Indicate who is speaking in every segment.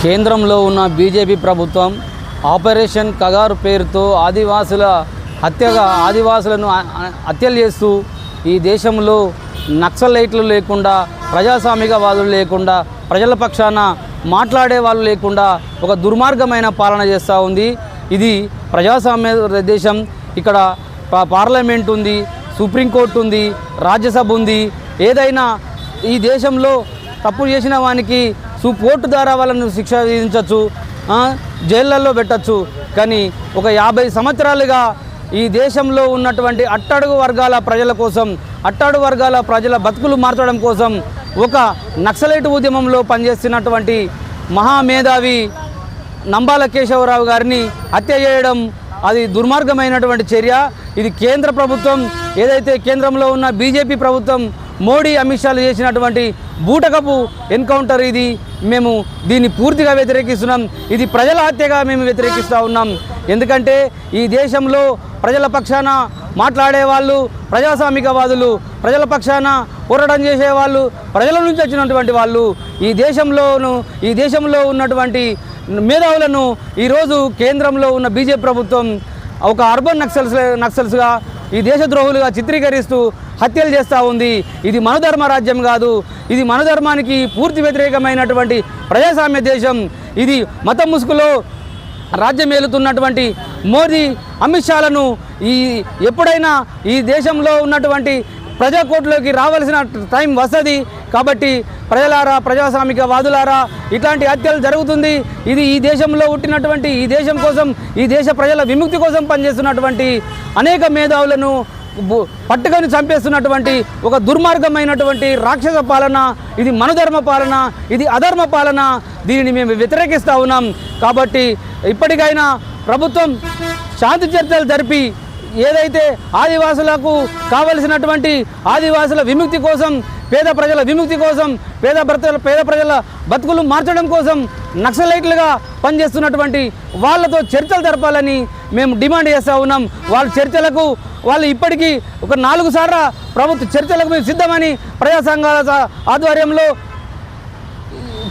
Speaker 1: కేంద్రంలో ఉన్న బీజేపీ ప్రభుత్వం ఆపరేషన్ కగారు పేరుతో ఆదివాసులను హత్యలు చేస్తూ ఈ దేశంలో నక్సలైట్లు లేకుండా, ప్రజాస్వామికవాదులు లేకుండా, ప్రజల పక్షాన మాట్లాడే వాళ్ళు లేకుండా ఒక దుర్మార్గమైన పాలన చేస్తూ ఉంది. ఇది ప్రజాస్వామ్య దేశం. ఇక్కడ పార్లమెంట్ ఉంది, సుప్రీంకోర్టు ఉంది, రాజ్యసభ ఉంది. ఏదైనా ఈ దేశంలో తప్పు చేసిన వానికి కోర్టు ద్వారా వాళ్ళను శిక్ష విధించవచ్చు, జైళ్ళల్లో పెట్టచ్చు. కానీ ఒక 50 సంవత్సరాలుగా ఈ దేశంలో ఉన్నటువంటి అట్టడుగు వర్గాల ప్రజల కోసం, అట్టడుగు వర్గాల ప్రజల బతుకులు మార్చడం కోసం ఒక నక్సలైట్ ఉద్యమంలో పనిచేస్తున్నటువంటి మహామేధావి నంబాల కేశవరావు గారిని హత్య చేయడం అది దుర్మార్గమైనటువంటి చర్య. ఇది కేంద్ర ప్రభుత్వం, ఏదైతే కేంద్రంలో ఉన్న బీజేపీ ప్రభుత్వం మోడీ అమిత్ షాలు చేసినటువంటి బూటకపు ఎన్కౌంటర్. ఇది మేము దీన్ని పూర్తిగా వ్యతిరేకిస్తున్నాం. ఇది ప్రజల హత్యగా మేము వ్యతిరేకిస్తూ ఉన్నాం. ఎందుకంటే ఈ దేశంలో ప్రజల పక్షాన మాట్లాడేవాళ్ళు ప్రజాస్వామికవాదులు, ప్రజల పక్షాన పోరాటం చేసేవాళ్ళు ప్రజల నుంచి వచ్చినటువంటి వాళ్ళు. ఈ దేశంలో ఉన్నటువంటి మేధావులను ఈరోజు కేంద్రంలో ఉన్న బీజేపీ ప్రభుత్వం ఒక అర్బన్ నక్సల్స్గా, ఈ దేశద్రోహులుగా చిత్రీకరిస్తూ హత్యలు చేస్తూ ఉంది. ఇది మనుధర్మ రాజ్యం కాదు. ఇది మనుధర్మానికి పూర్తి వ్యతిరేకమైనటువంటి ప్రజాస్వామ్య దేశం. ఇది మతం ముసుగులో రాజ్యం ఏలుతున్నటువంటి మోదీ అమిత్ షాలను ఎప్పుడైనా ఈ దేశంలో ఉన్నటువంటి ప్రజాకోర్టులోకి రావాల్సిన టైం వస్తుంది. కాబట్టి ప్రజలారా, ప్రజాస్వామికవాదులారా, ఇట్లాంటి హత్యలు జరుగుతుంది. ఇది ఈ దేశంలో పుట్టినటువంటి, ఈ దేశం కోసం, ఈ దేశ ప్రజల విముక్తి కోసం పనిచేస్తున్నటువంటి అనేక మేధావులను పట్టుకొని చంపేస్తున్నటువంటి ఒక దుర్మార్గమైనటువంటి రాక్షస పాలన. ఇది మనుధర్మ పాలన, ఇది అధర్మ పాలన. దీనిని మేము వ్యతిరేకిస్తూ ఉన్నాం. కాబట్టి ఇప్పటికైనా ప్రభుత్వం శాంతి చర్చలు జరిపి ఏదైతే ఆదివాసులకు కావలసినటువంటి ఆదివాసుల విముక్తి కోసం, పేద ప్రజల విముక్తి కోసం, పేద ప్రజల బతుకులు మార్చడం కోసం నక్సలైట్లుగా పనిచేస్తున్నటువంటి వాళ్ళతో చర్చలు జరపాలని మేము డిమాండ్ చేస్తూ ఉన్నాం. వాళ్ళు ఇప్పటికీ ఒక 4 సార్లు ప్రభుత్వ చర్చలకు మేము సిద్ధమని ప్రజా సంఘాల ఆధ్వర్యంలో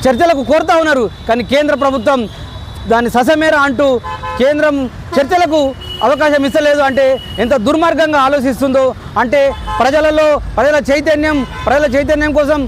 Speaker 1: చర్చలకు కోరుతూ ఉన్నారు. కానీ కేంద్ర ప్రభుత్వం దాన్ని ససమేర అంటూ కేంద్రం చర్చలకు అవకాశం ఇస్తలేదు. అంటే ఎంత దుర్మార్గంగా ఆలోచిస్తుందో, అంటే ప్రజల చైతన్యం కోసం